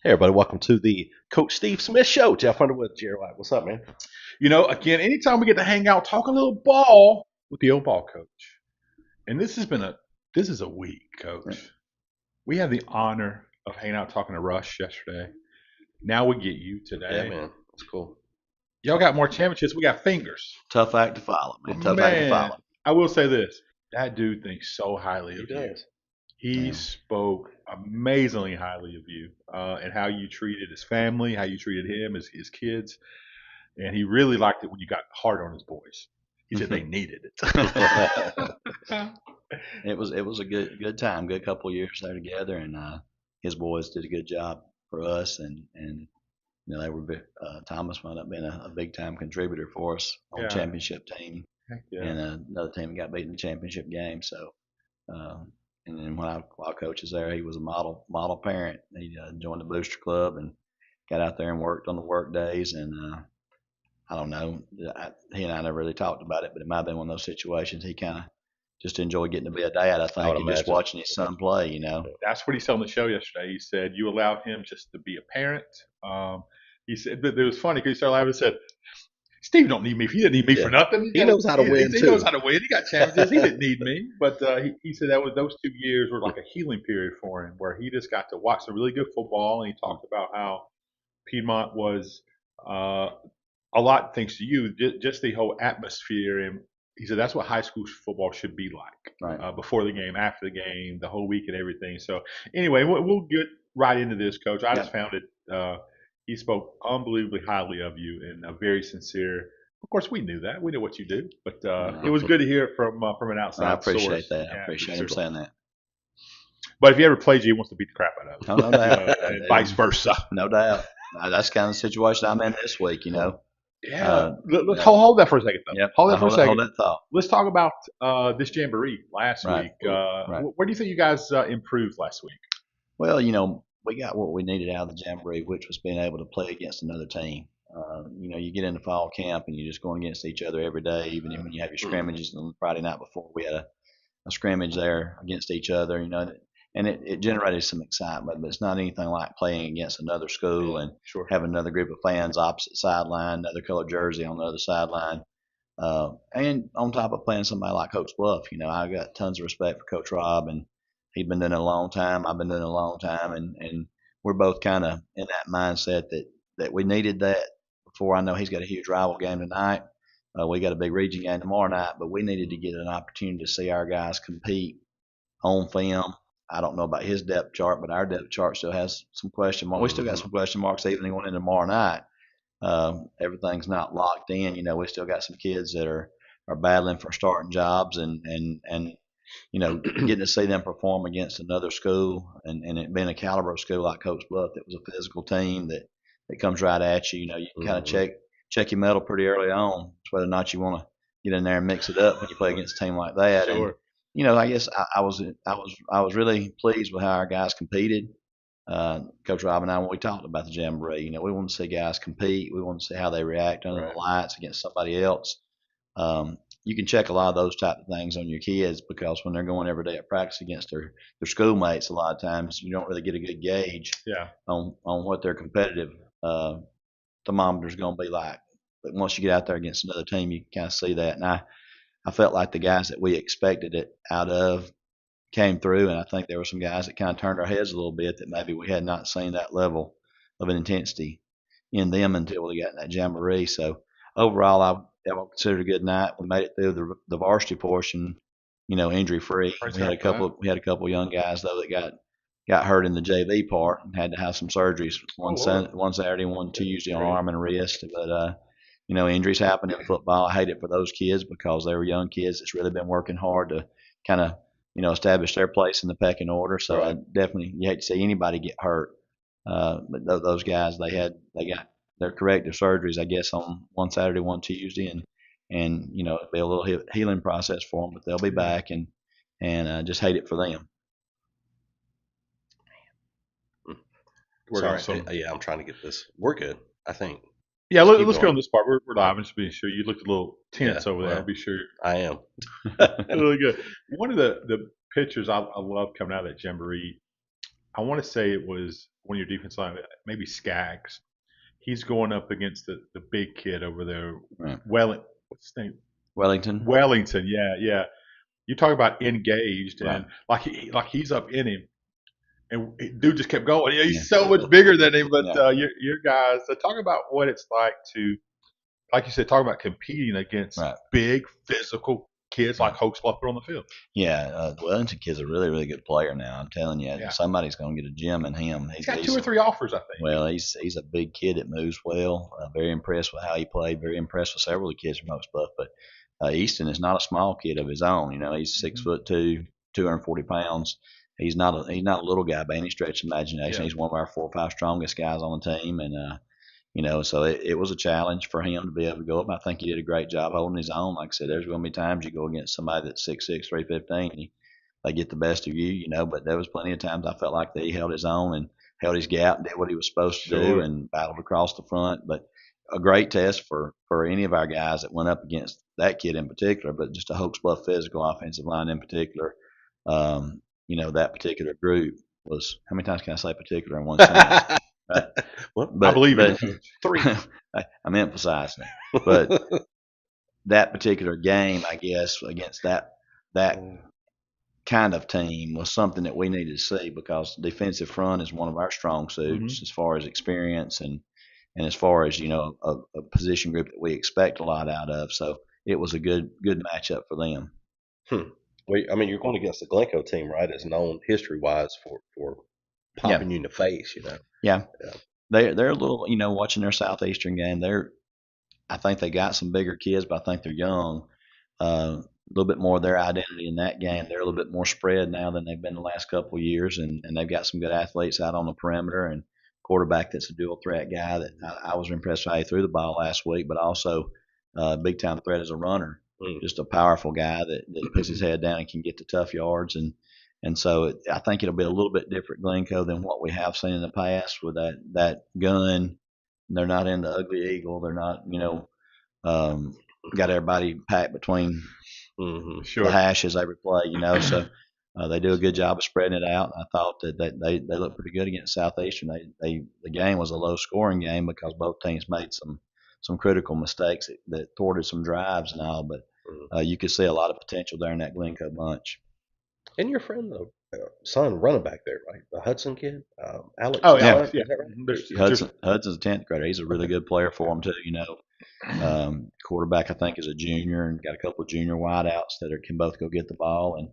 Hey everybody, welcome to the Coach Steve Smith Show. Jeff Underwood, Jerry White. What's up, man? Again, anytime we get to hang out, talk a little ball with the old ball coach. And this is a week, coach. We had the honor of hanging out talking to Rush yesterday. Now we get you Yeah, today. man. That's cool. Y'all got more championships. We got fingers. Tough act to follow, man. Tough act to Man, follow. I will say this. That dude thinks so highly He of you. does. He Yeah. spoke amazingly highly of you and how you treated his family, how you treated him, his kids. And he really liked it when you got hard on his boys. He said they needed it. It was a good time, good couple of years there together, and his boys did a good job for us, and they were Thomas wound up being a big time contributor for us on the Yeah. championship team, Yeah. and another team got beat in the championship game. So, and then while coach was there, he was a model parent. He joined the booster club and got out there and worked on the work days, and I don't know. He and I never really talked about it, but it might have been one of those situations. He kind of just enjoyed getting to be a dad, I I think, would and just imagine. watching his son play. That's what he said on the show yesterday. He said you allowed him just to be a parent. He said but it was funny because he started laughing and said, Steve don't need me. He didn't need me Yeah. for nothing. He knows how to win, He knows too. how to win. He got championships. He didn't need me. But he said that was those 2 years were like a healing period for him where he just got to watch some really good football. And he talked about how Piedmont was uh, a lot thanks to you, just the whole atmosphere. And he said that's what high school football should be like Right. before the game, after the game, the whole week, and everything. So anyway, we'll get right into this, Coach. I just found it. He spoke unbelievably highly of you and very sincere. Of course, we knew that. We knew what you do, but it was good to hear it from an I outside appreciate source. that. I Yeah, appreciate him seriously. saying that. But if he ever plays you, he wants to beat the crap out of No, you, no doubt. and vice versa. No doubt. That's kind of the situation I'm in this week. Yeah, Yeah. hold that for a second, though. Yep. Hold I that for a hold second. that thought. Let's talk about this jamboree last Right. week. Right. Where do you think you guys improved last week? Well, we got what we needed out of the jamboree, which was being able to play against another team. You get into fall camp and you're just going against each other every day, even when you have your scrimmages. On Friday night before, we had a scrimmage there against each other, and it generated some excitement, but it's not anything like playing against another school and Sure. having another group of fans opposite sideline, another colored jersey on the other sideline. And on top of playing somebody like Coach Bluff, I got tons of respect for Coach Rob, and he's been doing it a long time. I've been doing it a long time, and we're both kind of in that mindset that we needed that before. I know he's got a huge rival game tonight. We got a big region game tomorrow night, but we needed to get an opportunity to see our guys compete on film. I don't know about his depth chart, but our depth chart still has some question marks. We still got some question marks even going into tomorrow night. Everything's not locked in. We still got some kids that are battling for starting jobs, and getting to see them perform against another school, and it being a caliber of school like Coach Bluff, that was a physical team that comes right at you. You can kind of check your metal pretty early on, whether or not you want to get in there and mix it up when you play against a team like that. Sure. And I guess I was really pleased with how our guys competed. Coach Rob and I, when we talked about the jamboree, we want to see guys compete. We want to see how they react under the lights against somebody else. You can check a lot of those type of things on your kids, because when they're going every day at practice against their schoolmates, a lot of times you don't really get a good gauge on what their competitive thermometer is going to be like. But once you get out there against another team, you can kind of see that. And I felt like the guys that we expected it out of came through, and I think there were some guys that kind of turned our heads a little bit, that maybe we had not seen that level of an intensity in them until we got in that jamboree. So overall, I would consider it a good night. We made it through the varsity portion, injury free. We had a couple young guys though that got hurt in the JV part and had to have some surgeries. One Saturday, one Tuesday on arm and wrist. But injuries happen in football. I hate it for those kids, because they were young kids that's really been working hard to kind of establish their place in the pecking order. So I definitely, you hate to see anybody get hurt. But those guys, they got their corrective surgeries, I guess, on one Saturday, one Tuesday, and it'll be a little healing process for them, but they'll be back, and just hate it for them. Sorry. Yeah, I'm trying to get this. We're good, I think. Yeah, Just keep let's go going. on this part. We're live. I'm just being sure. You looked a little tense Yeah, over there. well. Be sure. I am. Really good. One of the pictures I love coming out of that jamboree, I want to say it was one of your defense line, maybe Skaggs. He's going up against the big kid over there, Right. What's his name? Wellington. Wellington. Yeah, yeah. You talk about engaged, Right. and like he's up in him, and dude just kept going. Yeah, he's Yeah. so much bigger than him. But Yeah. your guys, talk about what it's like to, like you said, talk about competing against Right. big physical kids like Hoax Bluff put on the field. Yeah, the Wellington kid's a really, really good player now. I'm telling you, Yeah. somebody's going to get a gym in him. He's got 2 or 3 offers, I think. Well, he's a big kid that moves well. Very impressed with how he played. Very impressed with several of the kids from Hoax Bluff. But Easton is not a small kid of his own. You know, he's 6'2", 240 pounds. He's not a little guy by any stretch of imagination. Yeah. He's one of our 4 or 5 strongest guys on the team, and you know, so it was a challenge for him to be able to go up. I think he did a great job holding his own. Like I said, there's going to be times you go against somebody that's 6'6", 315, they get the best of you, you know. But there was plenty of times I felt like that he held his own and held his gap, and did what he was supposed to do, and battled across the front. But a great test for any of our guys that went up against that kid in particular, but just a Hoax Bluff physical offensive line in particular. You know, that particular group was, how many times can I say particular in one sentence? Right. Well, I believe in you. 3. I'm emphasizing it. But that particular game, I guess, against that kind of team was something that we needed to see, because the defensive front is one of our strong suits as far as experience and as far as, you know, a position group that we expect a lot out of. So it was a good matchup for them. Well, I mean, you're going against the Glencoe team, right? It's known history-wise for popping you in the face, you know. Yeah. They're a little, you know, watching their Southeastern game. I think they got some bigger kids, but I think they're young. A little bit more of their identity in that game. They're a little bit more spread now than they've been the last couple of years, and they've got some good athletes out on the perimeter, and quarterback that's a dual threat guy that I was impressed with how he threw the ball last week, but also big time threat as a runner. Just a powerful guy that puts his head down and can get to tough yards, and so I think it'll be a little bit different Glencoe than what we have seen in the past with that gun. They're not in the ugly eagle. They're not, you know, got everybody packed between the hashes every play, you know. So they do a good job of spreading it out. I thought that they looked pretty good against Southeastern. The game was a low scoring game because both teams made some critical mistakes that thwarted some drives and all. But you could see a lot of potential there in that Glencoe bunch. And your friend, though, son, running back there, right? The Hudson kid, Alex. Oh, yeah, Alex, yeah. Hudson's a 10th grader. He's a really good player for him too. You know, quarterback I think is a junior, and got a couple of junior wideouts that can both go get the ball,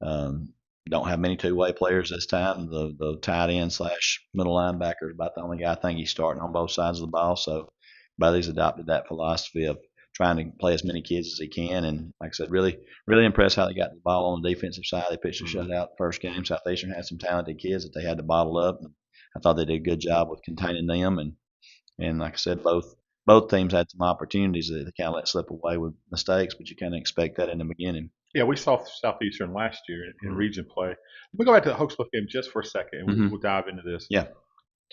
and don't have many two-way players this time. The tight end / middle linebacker is about the only guy I think he's starting on both sides of the ball. So Bailey's adopted that philosophy of trying to play as many kids as he can, and like I said, really impressed how they got the ball on the defensive side. They pitched a shutout first game. Southeastern had some talented kids that they had to bottle up, and I thought they did a good job with containing them. And like I said, both teams had some opportunities that they kind of let slip away with mistakes, but you kind of expect that in the beginning. Yeah, we saw Southeastern last year in region play. We'll go back to the Hoax Bluff game just for a second, and we'll dive into this. Yeah.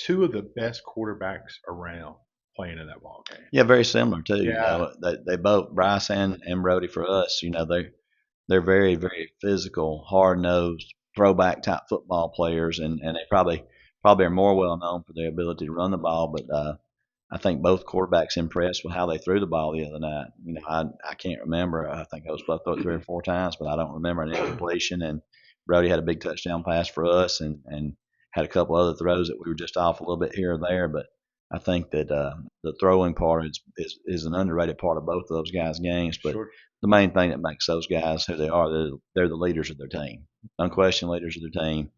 2 of the best quarterbacks around playing in that ball game. Yeah, very similar too. Yeah. You know, they both, Bryce and Brody for us, you know, they're very, very physical, hard nosed, throwback type football players, and they probably are more well known for their ability to run the ball. But I think both quarterbacks impressed with how they threw the ball the other night. You know, I can't remember. I think I was both throw it 3 or 4 times, but I don't remember an incompletion. And Brody had a big touchdown pass for us, and had a couple other throws that we were just off a little bit here or there. But I think that the throwing part is an underrated part of both of those guys' games. But the main thing that makes those guys who they are, they're the leaders of their team, unquestioned leaders of their team.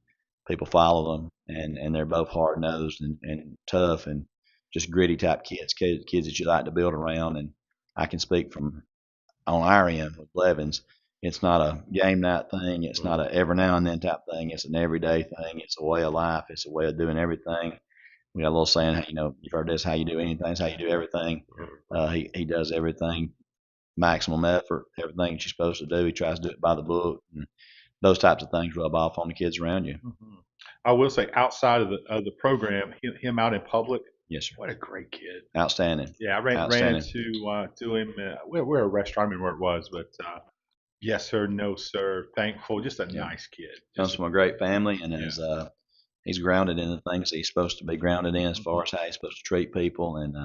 People follow them, and they're both hard nosed and tough and just gritty type kids that you like to build around. And I can speak from on our end with Blevins. It's not a game night thing. It's not a every now and then type thing. It's an everyday thing. It's a way of life. It's a way of doing everything. We got a little saying, you know, you've heard this: how you do anything is how you do everything. He does everything, maximum effort, everything that you're supposed to do. He tries to do it by the book, and those types of things rub off on the kids around you. I will say, outside of the program, him out in public. Yes, sir. What a great kid. Outstanding. Yeah, I ran into him. We're a restaurant. I don't remember where it was, but yes, sir, no, sir. Thankful. Just a nice kid. Comes from a great family, and he's grounded in the things he's supposed to be grounded in as far as how he's supposed to treat people, and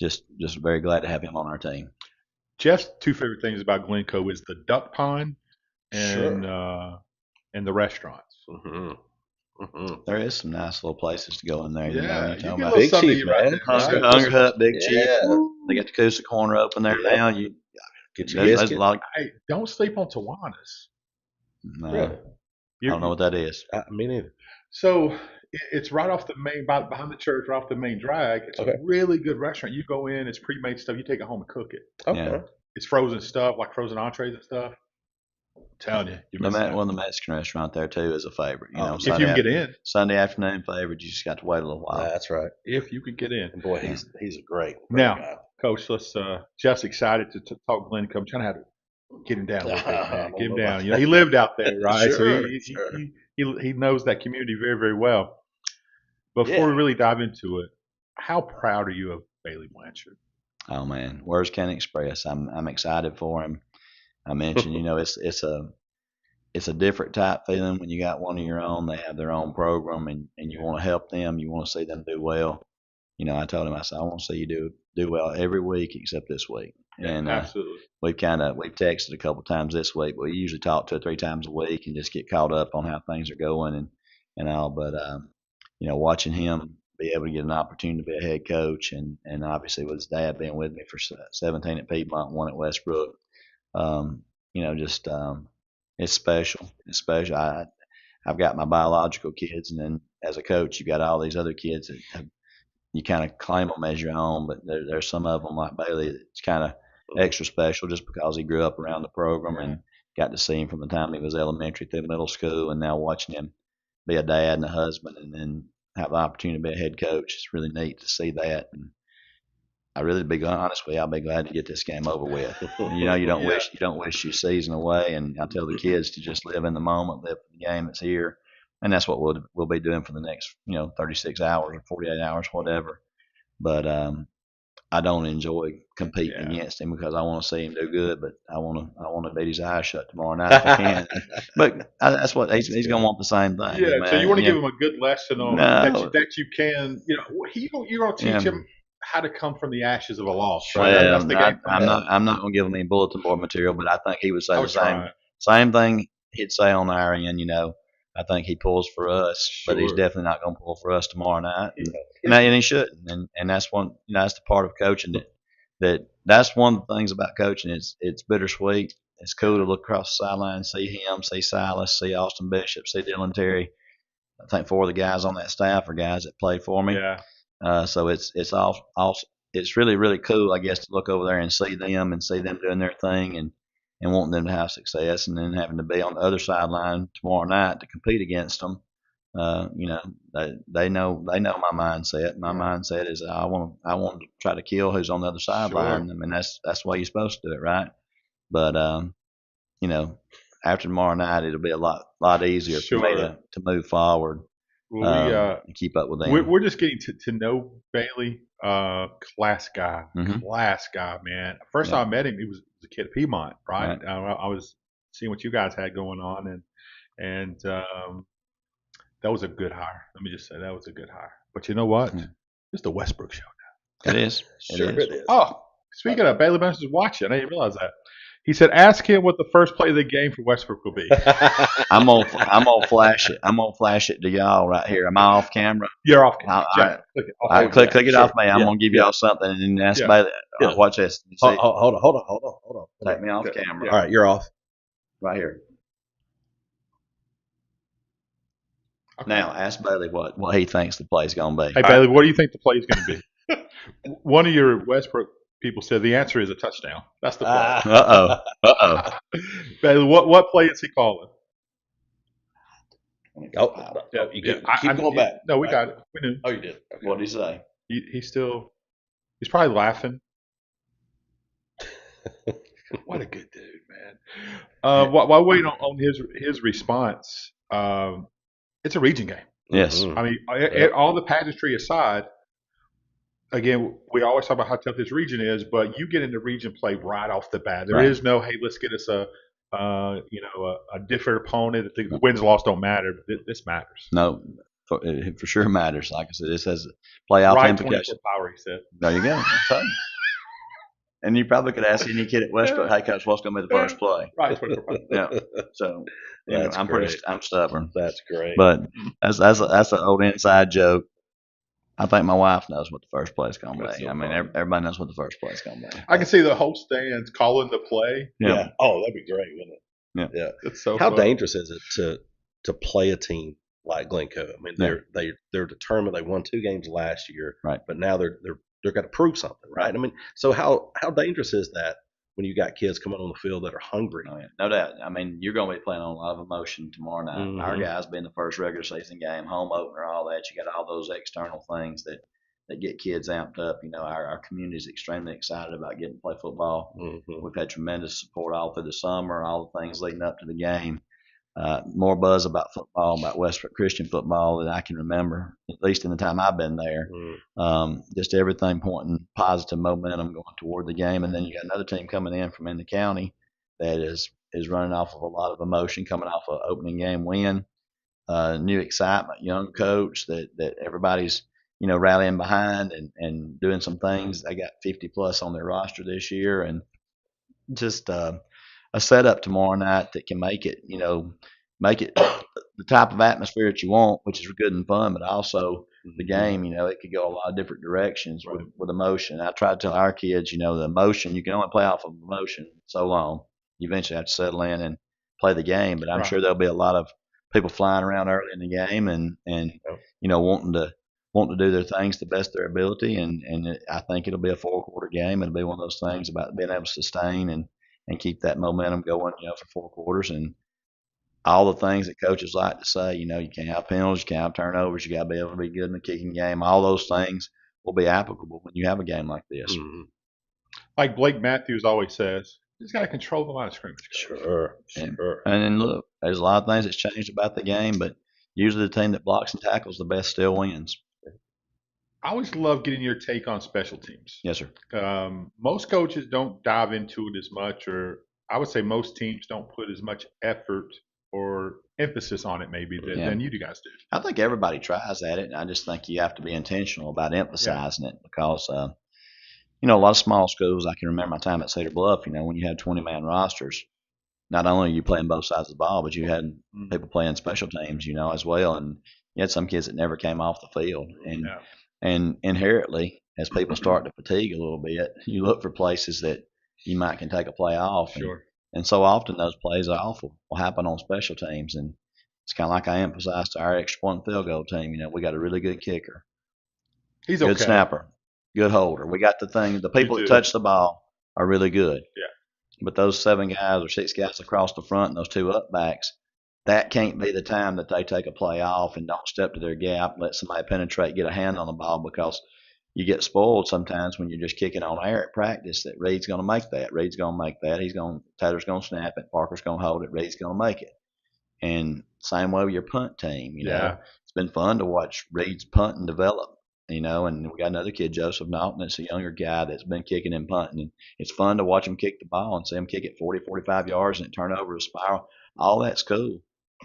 just very glad to have him on our team. Jeff's two favorite things about Glencoe is the duck pond and the restaurants. There is some nice little places to go in there. Yeah, you you know, get a Big little something Chief, to eat right man. there. Hunger Hut, Big Chief. Yeah. They got the Coosa Corner open there Yeah. now. Get your There's a biscuit. lot. Hey, don't sleep on Tawanas. No, Really? I don't know what that is. Me neither. So it's right off the main, behind the church, right off the main drag. It's Okay. a really good restaurant. You go in, it's pre-made stuff. You take it home and cook it. Okay. Yeah. It's frozen stuff, like frozen entrees and stuff. I'm telling you, you're missing out. One of the Mexican restaurant there too is a favorite. You know, If you can get in. Sunday afternoon favorite. You just got to wait a little while. That's right. If you can get in. And boy, he's a great Now, guy. Coach, let's. Jeff's excited to talk Glencoe. I'm trying to have to get him down a little bit, man. Get him down. You know, he lived out there, right? Sure, So he knows that community very, very well. Before we really dive into it, how proud are you of Bailey Blanchard? Oh man, words can't express. I'm excited for him. I mentioned, you know, it's a different type feeling when you got one of your own. They have their own program, and you want to help them. You want to see them do well. You know, I told him, I said, I want to see you do well every week except this week. And Absolutely. we've texted a couple times this week, but we usually talk 2 or 3 times a week and just get caught up on how things are going and all. But you know, watching him be able to get an opportunity to be a head coach, and obviously with his dad being with me for 17 at Piedmont, 1 at Westbrook, you know, just it's special. It's special. I've got my biological kids, and then as a coach, you got all these other kids that you kind of claim them as your own, but there's some of them like Bailey that's kind of extra special just because he grew up around the program and got to see him from the time he was elementary through middle school, and now watching him be a dad and a husband, and then have the opportunity to be a head coach. It's really neat to see that. And I really, to be honest with you, I'll be glad to get this game over with. You know, you don't wish your season away. And I tell the kids to just live in the moment, live for the game that's here, and that's what we'll be doing for the next 36 hours or 48 hours, whatever. But I don't enjoy competing against him because I want to see him do good, but I want to beat his eyes shut tomorrow night if I can. But that's what he's going to want the same thing. Yeah, man. so you want to give him a good lesson on No. that you can, you're going to teach him how to come from the ashes of a loss, right? Well, That's the game. I'm not going to give him any bulletin board material, but I think he would say the same thing he'd say on our end. You know, I think he pulls for us, but he's definitely not going to pull for us tomorrow night. And he shouldn't. And that's one. That's the part of coaching that's one of the things about coaching. It's bittersweet. It's cool to look across the sideline, see him, see Silas, see Austin Bishop, see Dylan Terry. I think 4 of the guys on that staff are guys that played for me. Yeah. So it's it's really, really cool, I guess, to look over there and see them doing their thing and wanting them to have success, and then having to be on the other sideline tomorrow night to compete against them. They know my mindset. My mindset is I want to try to kill who's on the other sideline. I mean, that's the way you're supposed to do it, right? But after tomorrow night, it'll be a lot easier for me to move forward. Well, and keep up with them. We're just getting to know Bailey. Class guy, man. First time I met him, he was a kid at Piedmont, right? I was seeing what you guys had going on, and that was a good hire. Let me just say that was a good hire. But you know what? It's the Westbrook show now. It is. It is. Oh, speaking of Bailey Blanchard is watching. I didn't realize that. He said, "Ask him what the first play of the game for Westbrook will be." I'm gonna flash it. I'm gonna flash it to y'all right here. Am I off camera? You're off camera. Click it off me. I'm gonna give y'all something, and then ask Bailey. Watch this. Hold on. Take me off camera. All right, you're off. Right here. Okay. Now ask Bailey what he thinks the play's gonna be. Hey Bailey, what do you think the play is gonna be? One of your Westbrook people said the answer is a touchdown. That's the play. Bailey, what play is he calling? Keep going back. No, we got it. We knew. Oh, you did. Okay. What did he say? He's probably laughing. What a good dude, man. While waiting on his response, it's a region game. Yes. I mean, all the pageantry aside, again, we always talk about how tough this region is, but you get into region play right off the bat. There is no, hey, let's get us a different opponent. The wins, loss don't matter, but this matters. No, for sure matters. Like I said, this has playoff Ride implications. 24 power, he said. There you go. And you probably could ask any kid at Westbrook, "Hey, coach, what's going to be the first play?" Ride 24 power. Yeah. So That's great. I'm stubborn, That's great. but that's an old inside joke. I think my wife knows what the first play is going to That's be. so I mean, funny. everybody knows what the first play is going to be. I can see the whole stands calling the play. Yeah. Oh, that'd be great, wouldn't it? Yeah. It's so How funny. dangerous is it to play a team like Glencoe? I mean, they're determined. They won 2 games last year, Right. But now they're got to prove something, right? I mean, so how dangerous is that when you got kids coming on the field that are hungry? Oh, yeah. No doubt. I mean, you're going to be playing on a lot of emotion tomorrow night. Our guys being the first regular season game, home opener, all that. You got all those external things that get kids amped up. You know, our community is extremely excited about getting to play football. We've had tremendous support all through the summer, all the things leading up to the game. More buzz about football, about Westbrook Christian football than I can remember, at least in the time I've been there. Just everything pointing positive momentum going toward the game. And then you got another team coming in from in the county that is running off of a lot of emotion, coming off an opening game win, new excitement, young coach that everybody's, you know, rallying behind and doing some things. They got 50 plus on their roster this year, and just a setup tomorrow night that can make it, you know, make it the type of atmosphere that you want, which is good and fun, but also the game, you know, it could go a lot of different directions with emotion. I try to tell our kids, you know, the emotion, you can only play off of emotion so long. You eventually have to settle in and play the game, but I'm sure there'll be a lot of people flying around early in the game and you know, wanting to do their things to the best of their ability. And I think it'll be a 4-quarter game. It'll be one of those things about being able to sustain and keep that momentum going, you know, for 4 quarters. And all the things that coaches like to say, you know, you can't have penalties, you can't have turnovers, you got to be able to be good in the kicking game. All those things will be applicable when you have a game like this. Like Blake Matthews always says, you just got to control the line of scrimmage. Sure. And then look, there's a lot of things that's changed about the game, but usually the team that blocks and tackles the best still wins. I always love getting your take on special teams. Yes, sir. Most coaches don't dive into it as much, or I would say most teams don't put as much effort or emphasis on it maybe than you guys do. I think everybody tries at it, and I just think you have to be intentional about emphasizing it because, you know, a lot of small schools, I can remember my time at Cedar Bluff, you know, when you had 20-man rosters, not only are you playing both sides of the ball, but you had people playing special teams, you know, as well. And you had some kids that never came off the field. And inherently, as people start to fatigue a little bit, you look for places that you might can take a play off. And so often those plays off will happen on special teams. And it's kind of like I emphasized to our extra point field goal team. You know, we got a really good kicker. He's good snapper, good holder. We got the people that touch the ball are really good. But those 7 guys or 6 guys across the front and those 2 up backs, that can't be the time that they take a play off and don't step to their gap, let somebody penetrate, get a hand on the ball, because you get spoiled sometimes when you're just kicking on air at practice that Reed's going to make that. Reed's going to make that. Taylor's going to snap it. Parker's going to hold it. Reed's going to make it. And same way with your punt team. You know, it's been fun to watch Reed's punt and develop. You know, and we got another kid, Joseph Naughton, that's a younger guy that's been kicking and punting. And it's fun to watch him kick the ball and see him kick it 40, 45 yards and it turn over a spiral. All that's cool.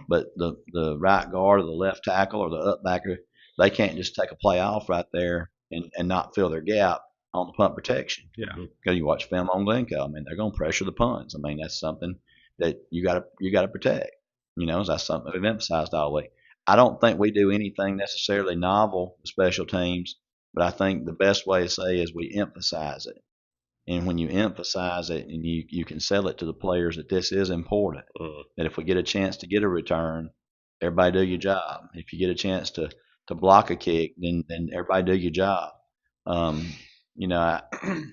But the right guard or the left tackle or the up backer, they can't just take a play off right there and not fill their gap on the punt protection. Because you watch film on Glencoe, I mean, they're going to pressure the punts. I mean, that's something that you got to protect. You know, that's something we've emphasized all week. I don't think we do anything necessarily novel with special teams, but I think the best way to say is we emphasize it. And when you emphasize it and you can sell it to the players that this is important, that if we get a chance to get a return, everybody do your job. If you get a chance to block a kick, then everybody do your job. You know,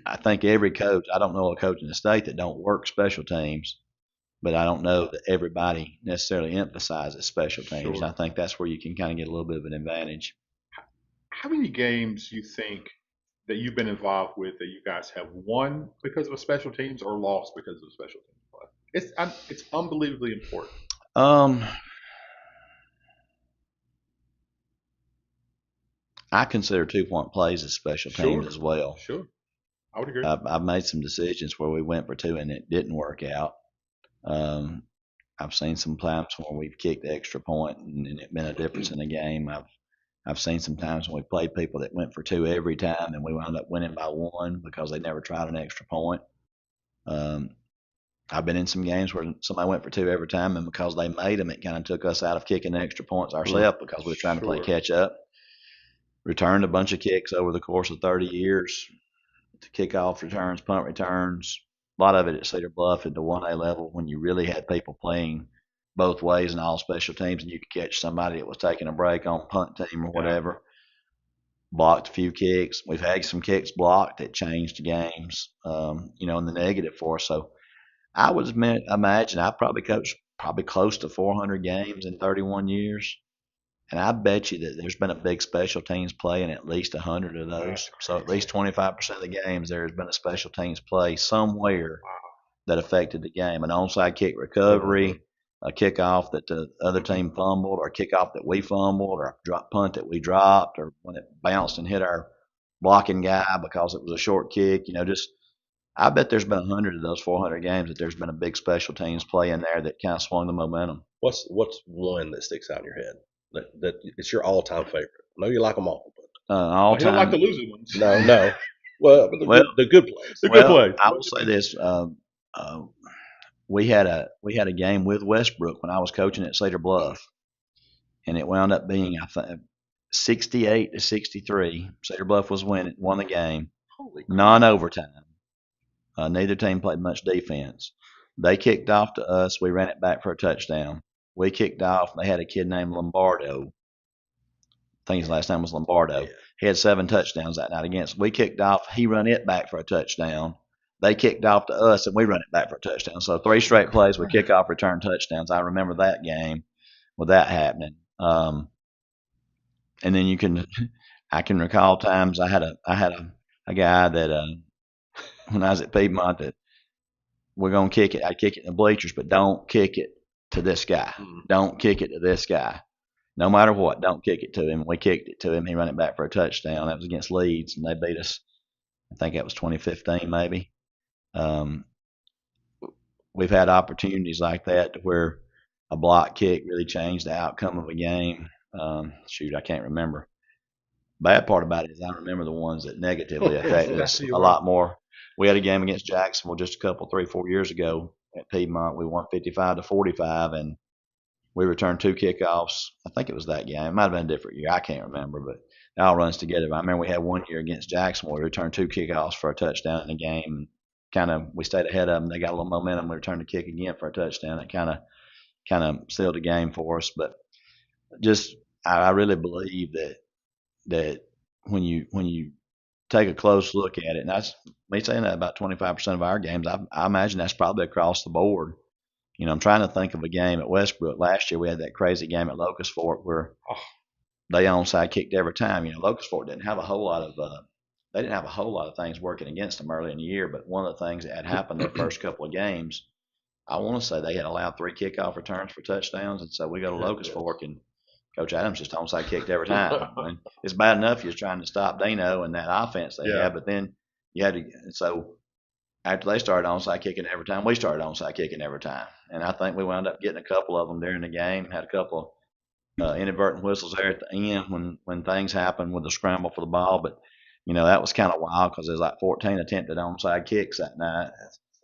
I think every coach, I don't know a coach in the state that don't work special teams, but I don't know that everybody necessarily emphasizes special teams. I think that's where you can kind of get a little bit of an advantage. How many games you think that you've been involved with that you guys have won because of a special teams or lost because of a special teams play? It's unbelievably important. I consider 2-point plays as special teams as well. Sure, I would agree. I've made some decisions where we went for 2 and it didn't work out. I've seen some times where we've kicked the extra point and it made a difference in the game. I've seen some times when we played people that went for 2 every time, and we wound up winning by 1 because they never tried an extra point. I've been in some games where somebody went for 2 every time, and because they made them, it kind of took us out of kicking the extra points ourselves because we were trying to play Sure. catch up. Returned a bunch of kicks over the course of 30 years to kickoff returns, punt returns. A lot of it at Cedar Bluff at the 1A level when you really had people playing both ways in all special teams, and you could catch somebody that was taking a break on punt team or whatever. Blocked a few kicks. We've had some kicks blocked that changed games, in the negative for us. So I would imagine I probably coached close to 400 games in 31 years. And I bet you that there's been a big special teams play in at least 100 of those. So at least 25% of the games there has been a special teams play somewhere that affected the game. An onside kick recovery, a kickoff that the other team fumbled, or a kickoff that we fumbled, or a drop punt that we dropped, or when it bounced and hit our blocking guy because it was a short kick. I bet there's been 100 of those 400 games that there's been a big special teams play in there that kind of swung the momentum. What's one that sticks out in your head that it's your all-time favorite? I know you like them all, but All You don't time. like the losing ones. no. Well, the good plays. The good plays. I will say this: we had a game with Westbrook when I was coaching at Cedar Bluff, and it wound up being 68-63. Cedar Bluff won the game, non-overtime. Neither team played much defense. They kicked off to us. We ran it back for a touchdown. We kicked off. They had a kid named Lombardo. I think his last name was Lombardo. Yeah. He had 7 touchdowns that night against. We kicked off. He run it back for a touchdown. They kicked off to us, and we run it back for a touchdown. So 3 straight plays with kickoff, return touchdowns. I remember that game with that happening. And then I can recall times I had a guy that when I was at Piedmont that we're gonna kick it. I'd kick it in the bleachers, but don't kick it to this guy. Don't kick it to this guy. No matter what, don't kick it to him. We kicked it to him. He ran it back for a touchdown. That was against Leeds, and they beat us. I think that was 2015, maybe. We've had opportunities like that to where a block kick really changed the outcome of a game. I can't remember. Bad part about it is I remember the ones that negatively affected us a lot more. We had a game against Jacksonville just 3-4 years ago at Piedmont. We won 55-45, and we returned 2 kickoffs. I think it was that game. It might have been a different year. I can't remember, but it all runs together. I remember we had one year against Jacksonville. We returned 2 kickoffs for a touchdown in the game. We stayed ahead of them. They got a little momentum. We returned a kick again for a touchdown. It kind of sealed the game for us. But I really believe that when you take a close look at it, and that's me saying that about 25% of our games, I imagine that's probably across the board. I'm trying to think of a game at Westbrook. Last year we had that crazy game at Locust Fork where they onside kicked every time. Locust Fork didn't have a whole lot of things working against them early in the year, but one of the things that had happened the first couple of games, I want to say they had allowed 3 kickoff returns for touchdowns, and so we go to Locust Fork and Coach Adams just onside kicked every time. And it's bad enough you're trying to stop Dino and that offense they have, but then you had to. So after they started onside kicking every time, we started onside kicking every time, and I think we wound up getting a couple of them during the game. Had a couple of inadvertent whistles there at the end when things happened with the scramble for the ball, but that was kind of wild because there's like 14 attempted onside kicks that night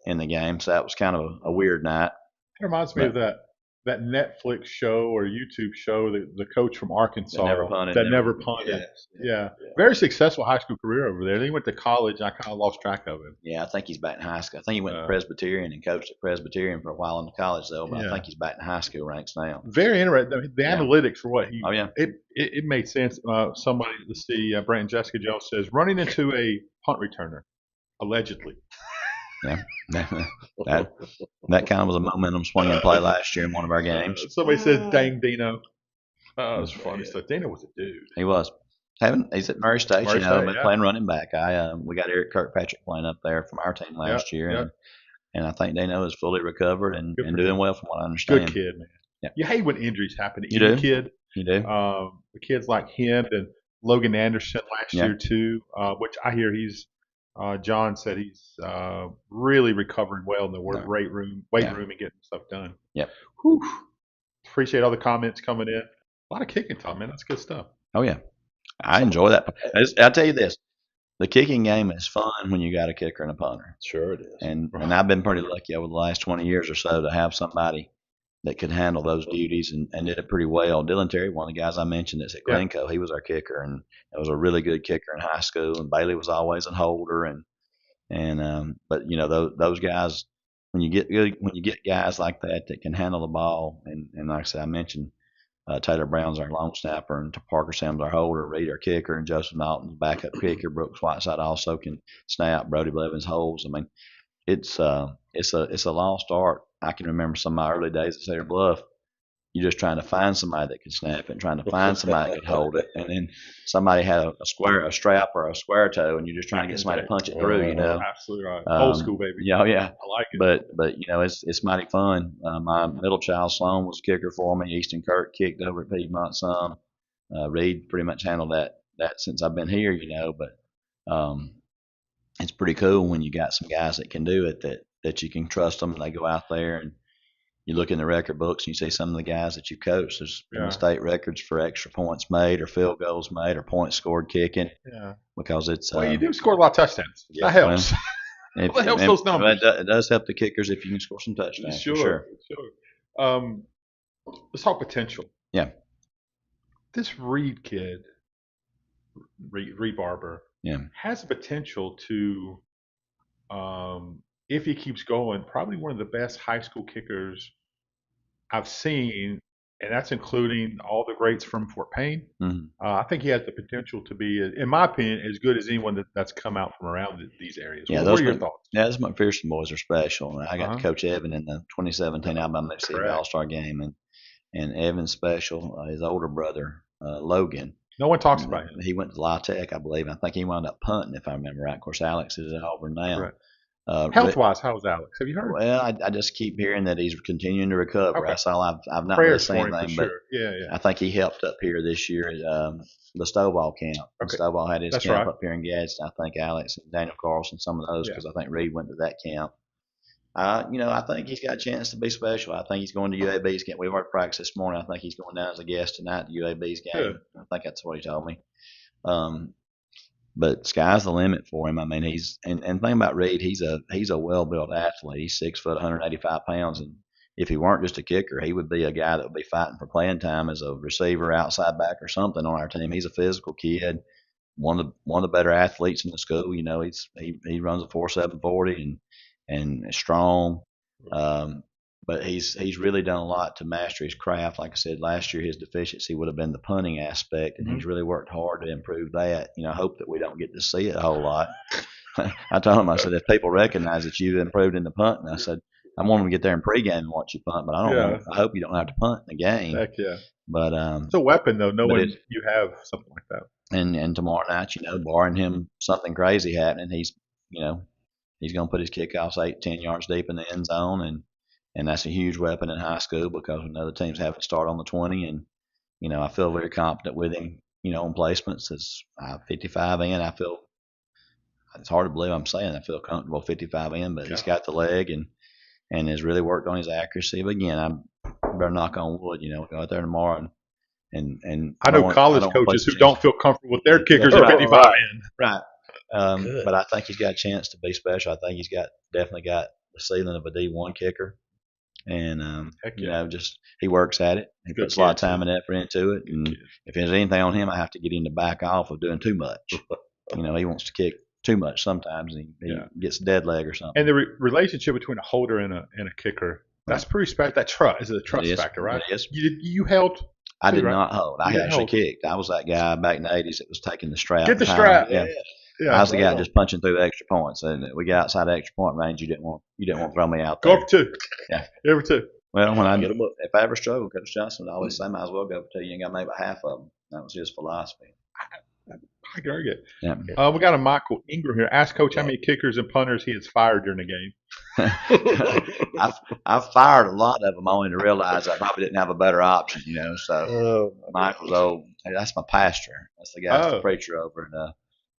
in the game, so that was kind of a weird night. It reminds me of that Netflix show or YouTube show, the coach from Arkansas that never punted. Yes. Yeah. Very successful high school career over there. Then he went to college, and I kind of lost track of him. Yeah, I think he's back in high school. I think he went to Presbyterian and coached at Presbyterian for a while in the college, though, but I think he's back in high school ranks now. Very interesting. I mean, the analytics for what he – Oh, yeah. It made sense. Somebody, let's see, Brandon Jessica Jones says, running into a punt returner, allegedly. Yeah, that kind of was a momentum swinging play last year in one of our games. Somebody said, "Dang Dino." It was funny stuff. Dino was a dude. He was. He's at Murray State, but playing running back. We got Eric Kirkpatrick playing up there from our team last year, and I think Dino is fully recovered and doing well from what I understand. Good kid, man. Yeah. You hate when injuries happen to you kid. You do. The kids like him and Logan Anderson last year too, which I hear he's. John said he's really recovering well in the weight room and getting stuff done. Yep. Whew. Appreciate all the comments coming in. A lot of kicking, Tom, man. That's good stuff. Oh, yeah. I enjoy that. I'll tell you this: the kicking game is fun when you got a kicker and a punter. Sure it is. And I've been pretty lucky over the last 20 years or so to have somebody that could handle those duties and did it pretty well. Dylan Terry, one of the guys I mentioned that's at Glencoe, he was our kicker, and it was a really good kicker in high school. And Bailey was always a holder, but you know those guys, when you get guys like that that can handle the ball, and like I said, I mentioned Taylor Brown's our long snapper, and Parker Sam's our holder, Reed our kicker, and Joseph Naughton's backup kicker. Brooks Whiteside also can snap. Brody Blevins holds. I mean, it's a lost art. I can remember some of my early days at Cedar Bluff. You're just trying to find somebody that could snap it, and trying to find somebody that could hold it, and then somebody had a strap or a square toe, and you're just trying to get somebody to punch it through. You know, absolutely right. Old school, baby. Yeah, I like it. But you know, it's mighty fun. My middle child Sloan was kicker for me. Easton Kirk kicked over at Piedmont some. Reed pretty much handled that since I've been here. You know, but it's pretty cool when you got some guys that can do it that you can trust them, and they go out there and you look in the record books and you see some of the guys that you coach. There's been state records for extra points made or field goals made or points scored kicking. Yeah. Because it's well, you do score a lot of touchdowns. That helps. It helps those numbers. It does help the kickers if you can score some touchdowns. Sure. Let's talk potential. Yeah. This Reed kid, Reed Barber, has the potential to, if he keeps going, probably one of the best high school kickers I've seen, and that's including all the greats from Fort Payne. Mm-hmm. I think he has the potential to be, in my opinion, as good as anyone that's come out from around these areas. Yeah, what are your thoughts? Yeah, those McPherson boys are special. I got to coach Evan in the 2017 Alabama Mississippi All-Star game, and Evan's special. His older brother, Logan. No one talks about him. He went to La Tech, I believe. I think he wound up punting, if I remember right. Of course, Alex is at Auburn now. Right. Health-wise, how is Alex? Have you heard? Well, I just keep hearing that he's continuing to recover. Okay. That's all I've not Prayers really seen for him, anything, for but sure. Yeah. I think he helped up here this year at the Stovall camp. Okay. Stovall had his That's camp right. up here in Gadsden. I think Alex and Daniel Carlson, some of those, because I think Reed went to that camp. I think he's got a chance to be special. I think he's going to UAB's game. We've already practiced this morning. I think he's going down as a guest tonight to UAB's game. Good. I think that's what he told me. But sky's the limit for him. I mean, and thing about Reed, he's a well-built athlete. He's 6 foot, 185 pounds, and if he weren't just a kicker, he would be a guy that would be fighting for playing time as a receiver, outside back, or something on our team. He's a physical kid, one of the better athletes in the school. You know, he runs a 4.7 40 and is strong. But he's really done a lot to master his craft. Like I said, last year his deficiency would have been the punting aspect, and he's really worked hard to improve that. I hope that we don't get to see it a whole lot. I told him, I said, if people recognize that you've improved in the punting, I said, I want them to get there in pregame and watch you punt, but I hope you don't have to punt in the game. Heck yeah. But it's a weapon though, knowing you have something like that. And tomorrow night, barring him something crazy happening, he's gonna put his kickoffs 8-10 yards deep in the end zone, and that's a huge weapon in high school because we know the teams have to start on the 20, and I feel very confident with him. On placements as 55 in, I feel it's hard to believe I'm saying I feel comfortable 55 in, but he's got the leg and has really worked on his accuracy. But again, I better knock on wood. Go out there tomorrow and I know college coaches who don't feel comfortable with their kickers at 55 in. Right. But I think he's got a chance to be special. I think he's definitely got the ceiling of a D1 kicker. And, he works at it. He puts a lot of time and effort into it. And if there's anything on him, I have to get him to back off of doing too much. He wants to kick too much sometimes, and he gets a dead leg or something. And the relationship between a holder and a kicker, that's pretty special. That trust is a trust factor, right? Yes. You held. I did not hold. I actually kicked. I was that guy back in the 80s that was taking the strap. Get the strap. Yeah. I was the guy just punching through the extra points, and we got outside the extra point range. You didn't want to throw me out there. Go for 2. Yeah, every 2. Well, if I ever struggle, Coach Johnson would always say, "Might as well go for 2. You ain't got maybe half of them." That was his philosophy. I can argue it. Yeah. We got a Michael Ingram here. Ask Coach how many kickers and punters he has fired during the game. I've fired a lot of them only to realize I probably didn't have a better option. So Michael's old. That's my pastor. That's the guy, that's the preacher over in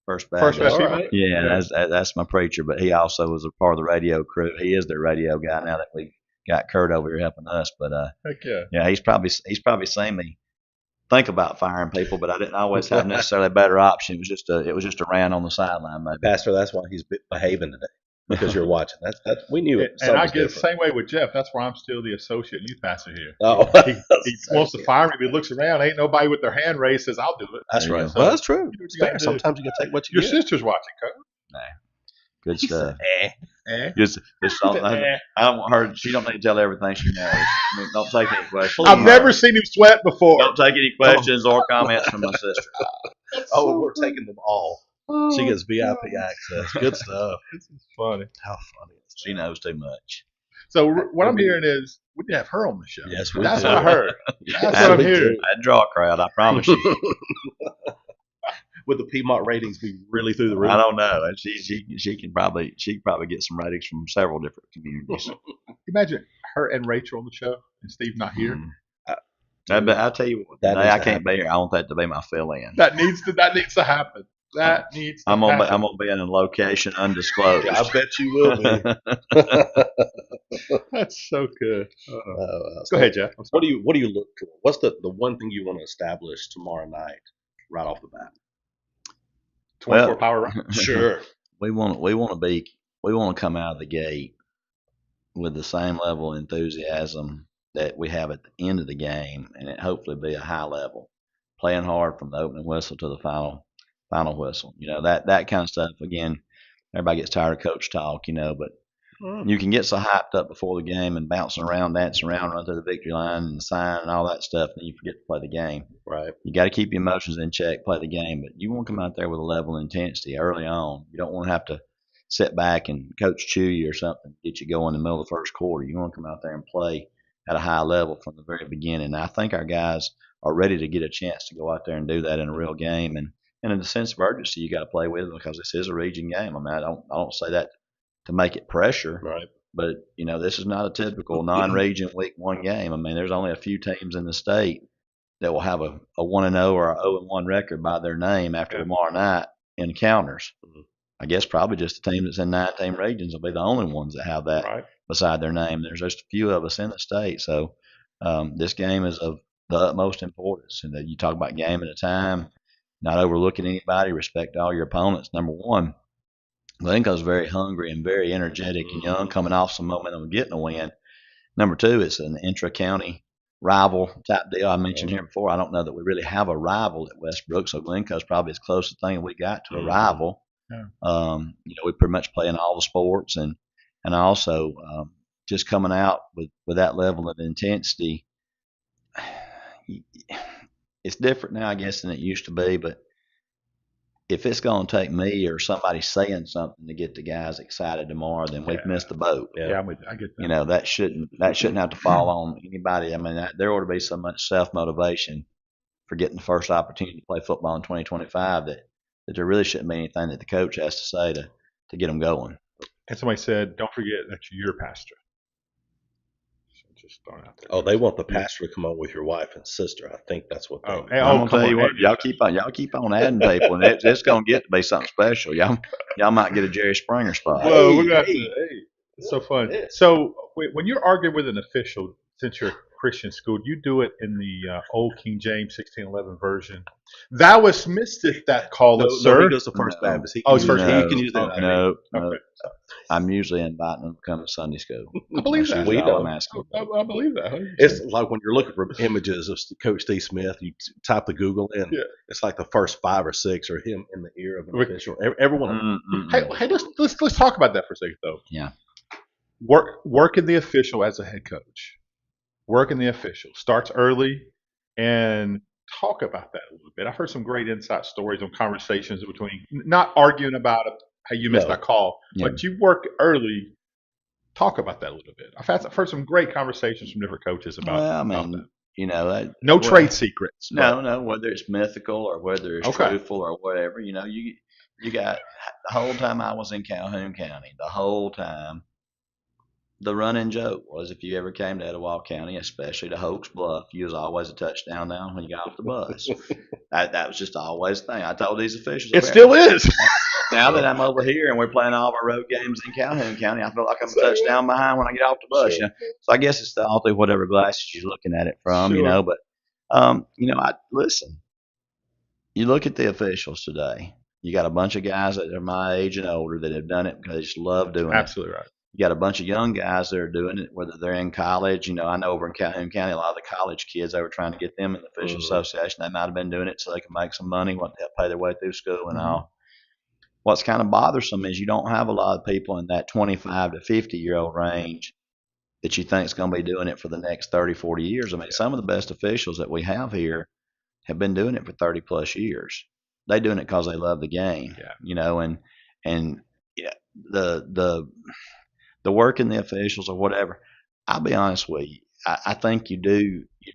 First Baptist. Right. Yeah, that's my preacher. But he also was a part of the radio crew. He is their radio guy now that we got Kurt over here helping us. But heck yeah. Yeah, he's probably seen me think about firing people, but I didn't always have necessarily a better option. It was just a rant on the sideline, maybe. Pastor, that's why he's behaving today because you're watching. That's we knew it. And I Something's get the different. same way with Jeff. That's why I'm still the associate youth pastor here. Oh, He wants to fire me, but he looks around. Ain't nobody with their hand raised says, "I'll do it." That's There you right. go. Well, that's true. what It's you gotta fair. do. Sometimes you got to take what you Your get. sister's watching, Coach. Good stuff. Eh? Just Eh. I don't want her. She don't need to tell everything she knows. I mean, don't take any questions. I've never seen him sweat before. Don't take any questions or comments from my sister. Oh, we're taking them all. She gets VIP access. Good stuff. This is funny. How funny is She knows too much. So what I'm hearing is we need to have her on the show. Yes, we That's do. what I heard. That's what I'm hearing. I'd draw a crowd. I promise you. Would the Piedmont ratings be really through the roof? I don't know. She can probably get some ratings from several different communities. Imagine her and Rachel on the show and Steve not here. I'll tell you what. That Today needs I to can't be here. I want that to be my fill-in. That needs to happen. That needs to I'm happen. gonna be in a location undisclosed. Yeah, I bet you will be. That's so good. Go ahead, Jeff. What do you look for? What's the one thing you want to establish tomorrow night, right off the bat? 24 Well- power run. Sure. we want to come out of the gate with the same level of enthusiasm that we have at the end of the game, and it hopefully be a high level, playing hard from the opening whistle to the final whistle. You know, that kind of stuff. Again, everybody gets tired of coach talk, you know, but you can get so hyped up before the game and bouncing around, dancing around, run through the victory line and sign and all that stuff, and then you forget to play the game. Right. You got to keep your emotions in check, play the game, but you want to come out there with a level of intensity early on. You don't want to have to sit back and coach chew you or something, get you going in the middle of the first quarter. You want to come out there and play at a high level from the very beginning. And I think our guys are ready to get a chance to go out there and do that in a real game. And in the sense of urgency, you got to play with it because this is a region game. I mean, I don't say that to make it pressure, Right. but you know, this is not a typical non-region week one game. I mean, there's only a few teams in the state that will have a 1-0 or a 0-1 record by their name after tomorrow night in counters. I guess probably just the team that's in 9-team regions will be the only ones that have that Right. beside their name. There's just a few of us in the state, so this game is of the utmost importance. And that you talk about game at a time, not overlooking anybody, respect all your opponents. Number one, Glencoe's very hungry and very energetic and young, coming off some momentum and getting a win. Number two, it's an intra-county rival type deal. I mentioned here before, I don't know that we really have a rival at Westbrook, so Glencoe's probably as close a thing we got to a rival. Yeah. You know, we pretty much play in all the sports, and also just coming out with that level of intensity. It's different now, I guess, than it used to be, but if it's going to take me or somebody saying something to get the guys excited tomorrow, then we've missed the boat. Yeah, I'm with you. I get that. You know, that shouldn't have to fall on anybody. I mean, there ought to be so much self-motivation for getting the first opportunity to play football in 2025 that there really shouldn't be anything that the coach has to say to get them going. And somebody said, don't forget that you're your pastor. So just throwing it out there. Oh, they want the pastor to come on with your wife and sister. I think that's what. Oh, they hey, I'm oh, gonna come tell you on, what, man. y'all keep on adding people, and it's gonna get to be something special. Y'all might get a Jerry Springer spot. Whoa, we're gonna have to. hey. Hey, it's so fun. Yeah. So when you're arguing with an official, since you're a Christian school, you do it in the old King James 1611 version. Thou was misseth that call, No, sir. he goes to First No. Baptist. He Oh, can it's use First that. Baptist. He can use that. No. Okay. I'm usually inviting them to come to Sunday school. I believe That's that. usually We all know. I'm asking. I believe that. 100%. It's like when you're looking for images of Coach Steve Smith, you type the Google in. Yeah. It's like the first 5 or 6 are him in the ear of an Rick- official. Everyone. Hey, let's talk about that for a second, though. Yeah. Working the official as a head coach. Working the official starts early, and talk about that a little bit. I've heard some great inside stories on conversations between, not arguing about how you missed No. that call, Yeah. but you work early. Talk about that a little bit. I've heard some great conversations from different coaches about, Well, I about mean, that. you know, No well, trade secrets. but- No, whether it's mythical or whether it's Okay. truthful or whatever, you know, you got the whole time I was in Calhoun County, the whole time, the running joke was if you ever came to Etowah County, especially to Hoke's Bluff, you was always a touchdown down when you got off the bus. That was just always the thing. I told these officials. It up still there, is. now that I'm over here and we're playing all of our road games in Calhoun County, I feel like I'm a touchdown behind when I get off the bus. Sure. You know? So I guess it's all through whatever glasses you're looking at it from, you Sure. know. But Listen. You look at the officials today. You got a bunch of guys that are my age and older that have done it because they just love doing it. Absolutely right. You got a bunch of young guys that are doing it, whether they're in college. I know over in Calhoun County, a lot of the college kids, they were trying to get them in the official association. They might have been doing it so they can make some money, want to help pay their way through school and all. What's kind of bothersome is you don't have a lot of people in that 25 to 50-year-old range that you think is going to be doing it for the next 30, 40 years. I mean, some of the best officials that we have here have been doing it for 30 plus years. They're doing it because they love the game, and yeah, the work in the officials or whatever. I'll be honest with you. I think you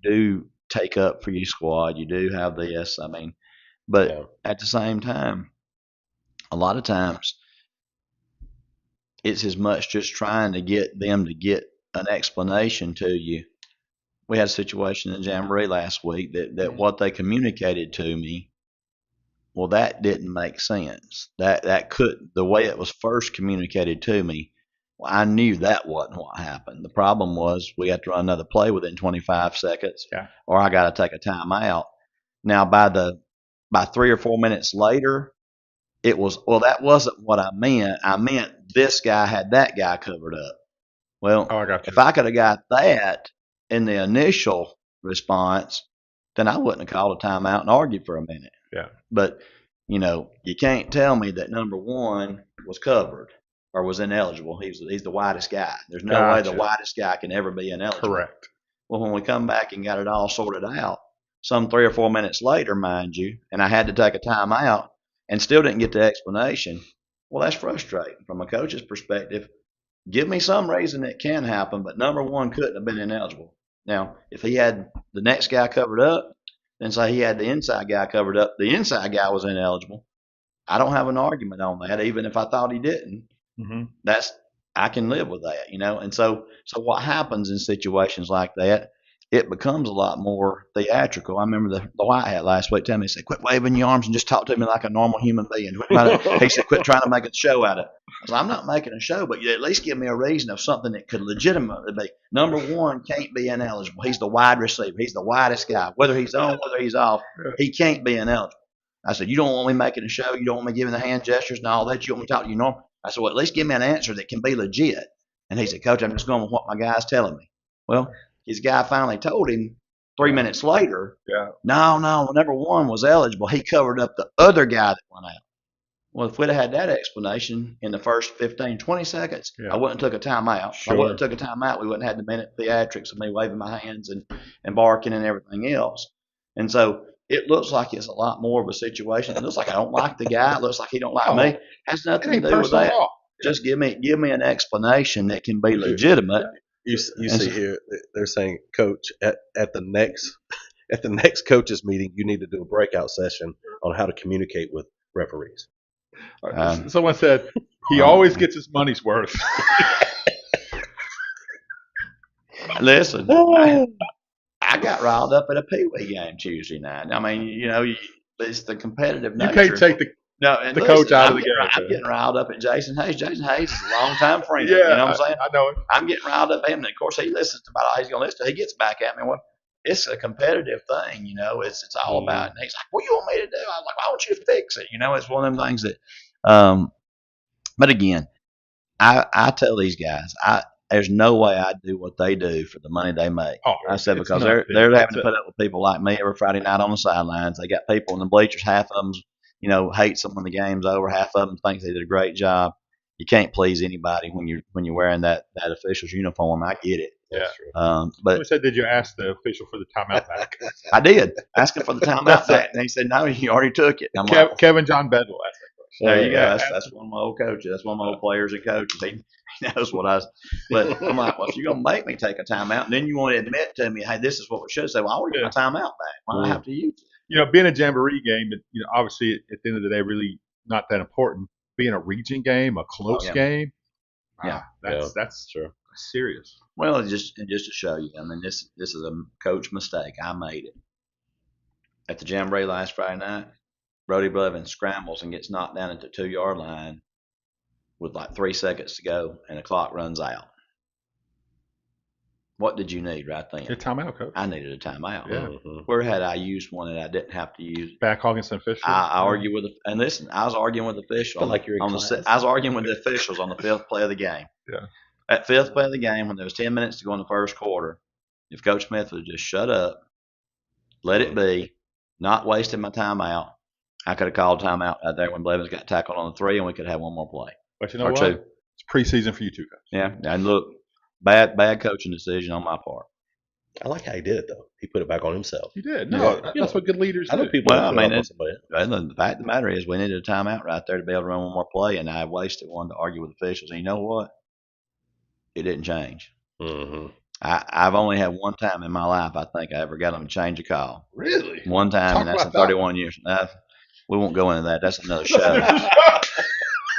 do take up for your squad. You do have this. I mean, but at the same time, a lot of times it's as much just trying to get them to get an explanation to you. We had a situation in Jamboree last week that what they communicated to me, well, that didn't make sense. The way it was first communicated to me, well, I knew that wasn't what happened. The problem was we had to run another play within 25 seconds, or I got to take a timeout. Now, by 3 or 4 minutes later, it was, well, that wasn't what I meant. I meant this guy had that guy covered up. Well, if I could have got that in the initial response, then I wouldn't have called a timeout and argued for a minute. Yeah. But, you can't tell me that number one was covered or was ineligible. He's the widest guy. There's no way the widest guy can ever be ineligible. Correct. Well, when we come back and got it all sorted out, some 3 or 4 minutes later, mind you, and I had to take a timeout and still didn't get the explanation, well, that's frustrating from a coach's perspective. Give me some reason it can happen, but number one couldn't have been ineligible. Now, if he had the next guy covered up, then say he had the inside guy covered up, the inside guy was ineligible. I don't have an argument on that, even if I thought he didn't. I can live with that, And so what happens in situations like that, it becomes a lot more theatrical. I remember the white hat last week telling me, he said, quit waving your arms and just talk to me like a normal human being. He said, quit trying to make a show out of it. I said, I'm not making a show, but you at least give me a reason of something that could legitimately be. Number one can't be ineligible. He's the wide receiver. He's the widest guy. Whether he's on, whether he's off, he can't be ineligible. I said, you don't want me making a show. You don't want me giving the hand gestures and all that. You want me to talk to you normal. I said, well, at least give me an answer that can be legit. And he said, Coach, I'm just going with what my guy's telling me. Well, his guy finally told him 3 minutes later, no, number one was eligible. He covered up the other guy that went out. Well, if we'd have had that explanation in the first 15, 20 seconds, I wouldn't have took a timeout. If I wouldn't have took a timeout, we wouldn't have had the minute theatrics of me waving my hands and barking and everything else. And so it looks like it's a lot more of a situation. It looks like I don't like the guy. It looks like he don't like me. It has nothing to do with that. Just give me an explanation that can be legitimate. You see here, they're saying, Coach, at the next coaches meeting, you need to do a breakout session on how to communicate with referees. Someone said he always gets his money's worth. Listen, I got riled up at a Pee Wee game Tuesday night. I mean, it's the competitive nature. You can't take the coach out of the game. I'm getting riled up at Jason Hayes. Jason Hayes is a long-time friend. Yeah, you know what I'm saying? I know it. I'm getting riled up at him. And, of course, he listens to about all he's going to listen to. He gets back at me. Well, it's a competitive thing, It's all about it. And he's like, what do you want me to do? I was like, I want you to fix it. It's one of them things that but again, I tell these guys, there's no way I'd do what they do for the money they make. I said, because they're having to put up with people like me every Friday night on the sidelines. They got people in the bleachers. Half of them, hates them when the game's over. Half of them thinks they did a great job. You can't please anybody when you're wearing that official's uniform. I get it. Yeah. But said, did you ask the official for the timeout back? I did ask him for the timeout back, and he said, no, you already took it. Kevin John Bedwell asked that question. There you go. That's one of my old coaches. That's one of my old players and coaches. He knows what I was. But I'm like, well, if you're going to make me take a timeout, and then you want to admit to me, hey, this is what we should say. Well, I want to get my timeout back. Why do I have to use it? Being a Jamboree game, obviously at the end of the day, really not that important. Being a region game, a close game, that's true. Serious. Well, just to show you, this is a coach mistake. I made it at the Jamboree last Friday night. Brody Blevins scrambles and gets knocked down at the 2-yard line with like 3 seconds to go, and the clock runs out. What did you need right then? Your timeout, coach. I needed a timeout. Yeah. Mhm. Where had I used one that I didn't have to use? Back hogging some officials. I argue with and listen. I was arguing with the officials. Feel like you're in on class. I was arguing with the officials on the 5th play of the game. Yeah. At 5th play of the game, when there was 10 minutes to go in the first quarter, if Coach Smith would just shut up, let it be, not wasting my timeout, I could have called timeout out there when Blevins got tackled on the 3, and we could have one more play. But you know or what? 2. It's preseason for you too, guys. Yeah, and look, bad coaching decision on my part. I like how he did it though. He put it back on himself. You did. No, Yeah. that's what good leaders I know do. people. Well, that I put mean, it off on somebody else. Well, the fact of the matter is, we needed a timeout right there to be able to run one more play, and I wasted one to argue with officials. And you know what? It didn't change. Mhm. I've only had one time in my life I think I ever got them to change a call. Really? One time, Talk and that's in about that 31 years. We won't go into that. That's another show. That's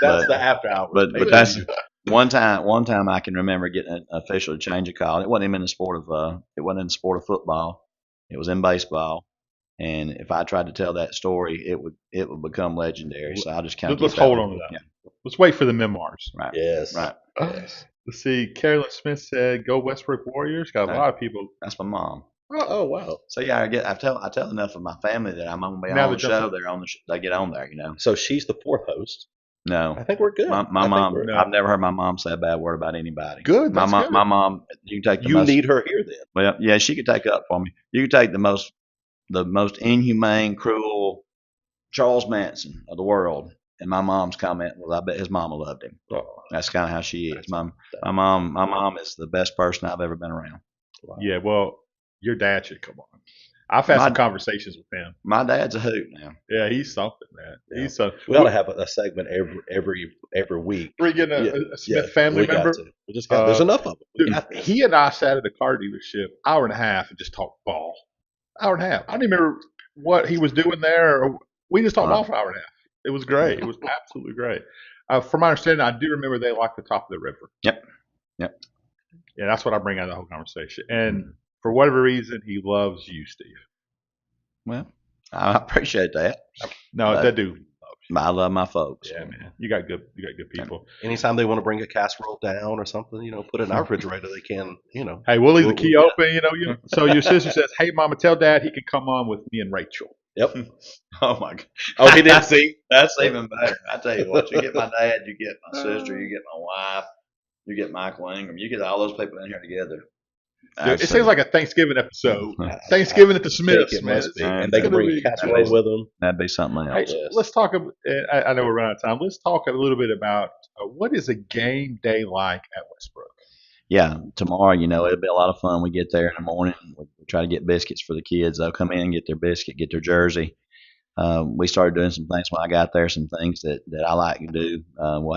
But- the after hours. but that's one time I can remember getting an official to change a call. It wasn't even in the sport of football. It was in baseball. And if I tried to tell that story, it would become legendary. So I'll just kind of Let's hold on to that. Let's wait for the memoirs. Right. Yes. Right. Yes. Let's see. Carolyn Smith said, "Go Westbrook Warriors." Got a lot of people. That's my mom. Oh wow. So yeah, I tell enough of my family that I'm gonna be Now on they're the show. They're on the they get on there. So she's the fourth host. I No, think we're good. my I think mom. we're- No. I've never heard my mom say a bad word about anybody. Good. My That's mom. good. My mom. You can take the You most, need her here then. Well, yeah, she could take up for me. You could take the most inhumane, cruel Charles Manson of the world, and my mom's comment was, "I bet his mama loved him." Oh, That's kind of how she is. My mom is the best person I've ever been around. wow. Yeah. Well, your dad should come on. I've had My- some conversations with him. My dad's a hoot now. Yeah, he's something, man. Yeah. He's something. We ought to have a segment every week. Bring in Yeah, a Smith Yeah, family we got member. to. We just got. There's enough of them. We Dude, got this. he and I sat at a car dealership hour and a half and just talked ball. Hour and a half. I don't even remember what he was doing there. We just talked Wow. ball for an hour and a half. It was great. It was absolutely great. From my understanding, I do remember they like the top of the river. Yep. Yeah, that's what I bring out of the whole conversation. And for whatever reason, he loves you, Steve. Well, I appreciate that. No, But- that dude. I love my folks. Yeah, man. You got good people. Anytime they want to bring a casserole down or something, put it in our refrigerator. They can, Hey, we'll leave the Well, key yeah. open. So your sister says, "Hey, Mama, tell Dad he can come on with me and Rachel." Yep. Oh my God. Oh, he didn't see. That's even better. I tell you what, you get my dad, you get my sister, you get my wife, you get Michael Ingram, you get all those people in here together. Dude, it seems like a Thanksgiving episode. Thanksgiving at the Smiths, It man. must be. Man, And they can it's gonna bring be- casserole with them. that'd be something Hey, else. Yes. let's talk. I know we're running out of time. Let's talk a little bit about what is a game day like at Westbrook. Yeah, tomorrow, it'll be a lot of fun. We get there in the morning. We try to get biscuits for the kids. They'll come in, get their biscuit, get their jersey. We started doing some things when I got there, some things that I like to do. We'll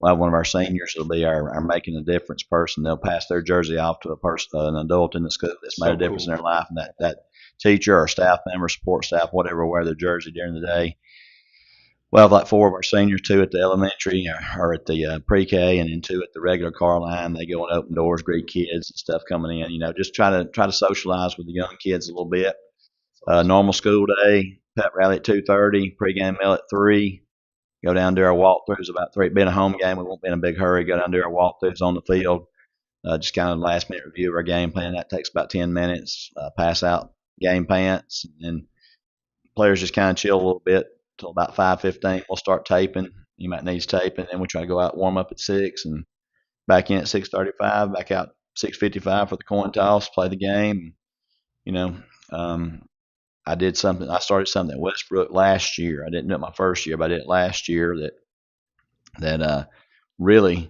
have one of our seniors. It'll be our making a difference person. They'll pass their jersey off to an adult in the school that's made So a difference cool. in their life, and that teacher or staff member, support staff, whatever, wear their jersey during the day. We'll have like 4 of our seniors, 2 at the elementary or at the pre-K, and then 2 at the regular car line. They go and open doors, greet kids and stuff coming in. Just try to socialize with the young kids a little bit. Normal school day, pep rally at 2:30, pregame meal at 3. Go down do our walkthroughs about 3. Being a home game, we won't be in a big hurry. Go down do our walkthroughs on the field. Just kind of last minute review of our game plan. That takes about 10 minutes. Pass out game pants, and players just kind of chill a little bit till about 5:15. We'll start taping. You might need taping, and we try to go out warm up at 6 and back in at 6:35. Back out 6:55 for the coin toss. Play the game. I started something at Westbrook last year. I didn't do it my first year, but I did it last year that really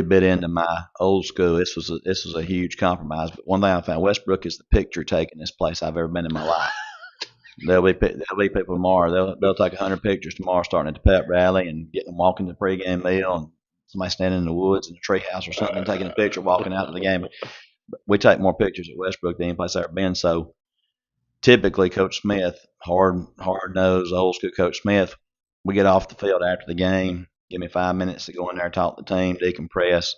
bit into my old school. This was a huge compromise. But one thing I found, Westbrook is the picture taking place I've ever been in my life. There'll be people tomorrow. They'll take 100 pictures tomorrow, starting at the pep rally and getting them walking to the pregame meal, and somebody standing in the woods in a treehouse or something, taking a picture, walking out to the game. But we take more pictures at Westbrook than any place I've ever been. So typically, Coach Smith, hard nosed, old school Coach Smith, we get off the field after the game. Give me 5 minutes to go in there, talk to the team, decompress,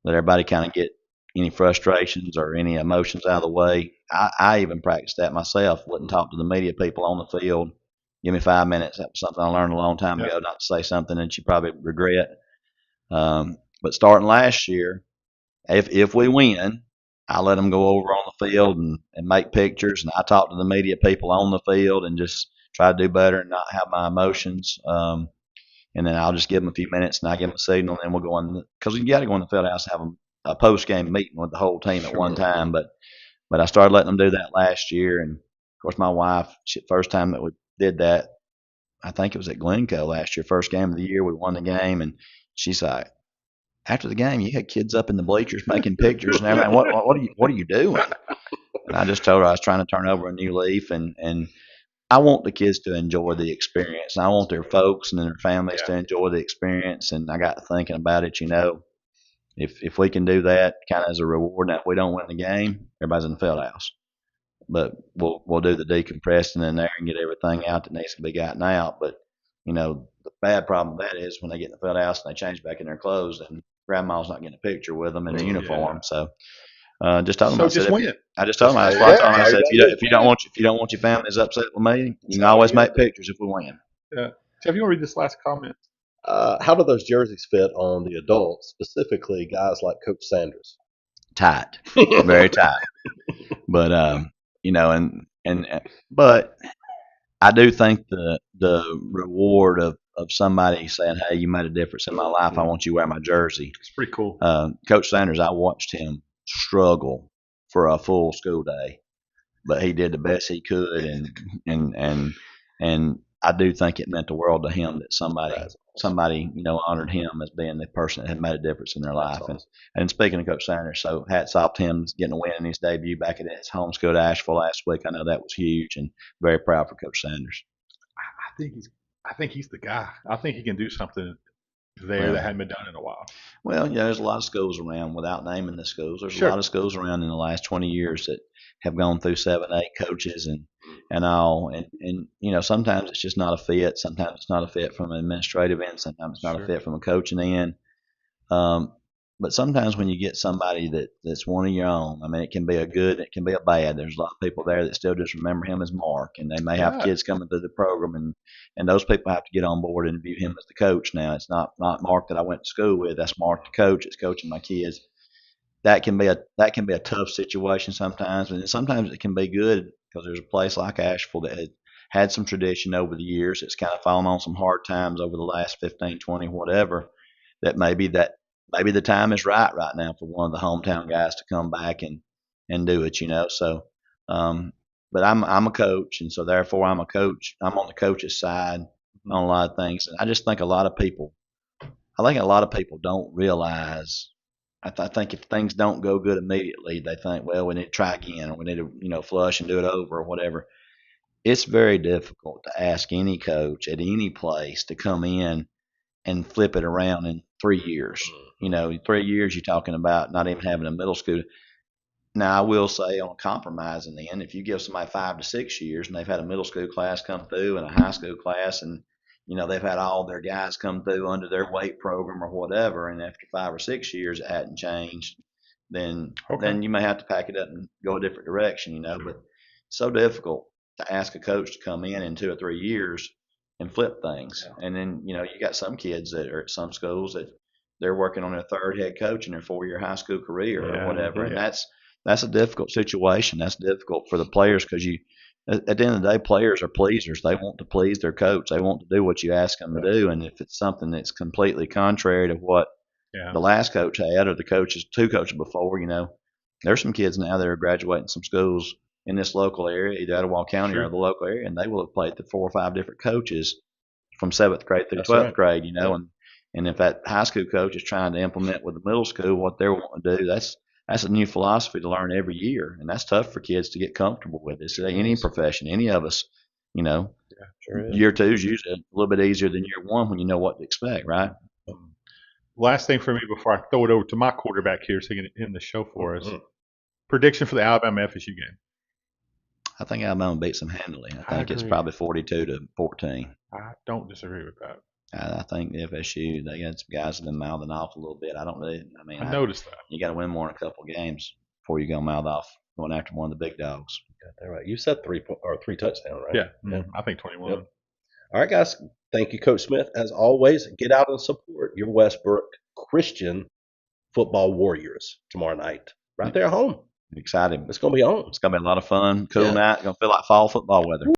let everybody kind of get any frustrations or any emotions out of the way. I even practiced that myself. Wouldn't talk to the media people on the field. Give me 5 minutes. That was something I learned a long time ago, not to say something that you probably regret. But starting last year, if we win, I let them go over on the field and make pictures, and I talk to the media people on the field and just try to do better and not have my emotions. And then I'll just give them a few minutes and I give them a signal, and then we'll go in because you got to go in the field house and have a post game meeting with the whole team at one time. But I started letting them do that last year, and of course my wife, first time that we did that, I think it was at Glencoe last year, first game of the year, we won the game, and she's like, after the game, you had kids up in the bleachers making pictures and everything. What are you doing? And I just told her I was trying to turn over a new leaf, and I want the kids to enjoy the experience. And I want their folks and their families to enjoy the experience. And I got thinking about it, if we can do that kind of as a reward. Now, if we don't win the game, everybody's in the field house. But we'll do the decompressing in there and get everything out that needs to be gotten out. But the bad problem with that is when they get in the field house and they change back in their clothes, and grandma's not getting a picture with them in the uniform. So just told them. I said, win. I just told them. I said, if you don't want your families upset with me, you can always make pictures if we win. Yeah. Jeff, you want to read this last comment? How do those jerseys fit on the adults, specifically guys like Coach Sanders? Tight, very tight. But but I do think the reward of somebody saying, "Hey, you made a difference in my life. I want you to wear my jersey." It's pretty cool. Coach Sanders, I watched him struggle for a full school day, but he did the best he could, and I do think it meant the world to him that somebody honored him as being the person that had made a difference in their life. Awesome. And speaking of Coach Sanders, so hats off to him getting a win in his debut back at his home school at Asheville last week. I know that was huge, and very proud for Coach Sanders. I think he's the guy. I think he can do something there that hadn't been done in a while. Well, there's a lot of schools around, without naming the schools. There's a lot of schools around in the last 20 years that have gone through 7, 8 coaches and all. And sometimes it's just not a fit. Sometimes it's not a fit from an administrative end. Sometimes it's not a fit from a coaching end. But sometimes when you get somebody that's one of your own, I mean, it can be a good, it can be a bad. There's a lot of people there that still just remember him as Mark, and they may have kids coming through the program, and those people have to get on board and view him as the coach now. It's not Mark that I went to school with. That's Mark the coach. It's coaching my kids. That can be a tough situation sometimes, and sometimes it can be good because there's a place like Asheville that had some tradition over the years. It's kind of fallen on some hard times over the last 15, 20, whatever. Maybe the time is right now for one of the hometown guys to come back and do it, So, but I'm a coach, and so therefore I'm a coach. I'm on the coach's side on a lot of things, and I just think a lot of people don't realize. I think if things don't go good immediately, they think, well, we need to try again, or we need to flush and do it over, or whatever. It's very difficult to ask any coach at any place to come in and flip it around in 3 years. 3 years, you're talking about not even having a middle school. Now, I will say on compromising then, if you give somebody 5 to 6 years and they've had a middle school class come through and a high school class, and they've had all their guys come through under their weight program or whatever, and after 5 or 6 years it hadn't changed, then you may have to pack it up and go a different direction. But it's so difficult to ask a coach to come in 2 or 3 years and flip things. And then, you got some kids that are at some schools that they're working on their 3rd head coach in their 4-year high school career or whatever. And that's a difficult situation. That's difficult for the players because at the end of the day, players are pleasers. They want to please their coach. They want to do what you ask them to do. And if it's something that's completely contrary to what the last coach had or the two coaches before, there's some kids now that are graduating some schools in this local area, either Etowah County or the local area, and they will have played the 4 or 5 different coaches from 7th grade through 12th grade, and if that high school coach is trying to implement with the middle school what they're wanting to do, that's a new philosophy to learn every year, and that's tough for kids to get comfortable with. It's any profession, any of us, year 2 is usually a little bit easier than year 1 when you know what to expect, right? Last thing for me before I throw it over to my quarterback here so he can end the show for us. Prediction for the Alabama FSU game. I think Alabama beats them handily. I think it's probably 42-14. I don't disagree with that. I think the FSU, they got some guys that have been mouthing off a little bit. I noticed that. You got to win more than a couple of games before you go mouth off going after one of the big dogs. Got that right. You said 3 touchdowns, right? Yeah. I think 21. Yep. All right, guys. Thank you, Coach Smith. As always, get out and support your Westbrook Christian football Warriors tomorrow night right there at home. Excited. It's gonna be on. It's gonna be a lot of fun. Cool Yeah. night. Gonna feel like fall football weather.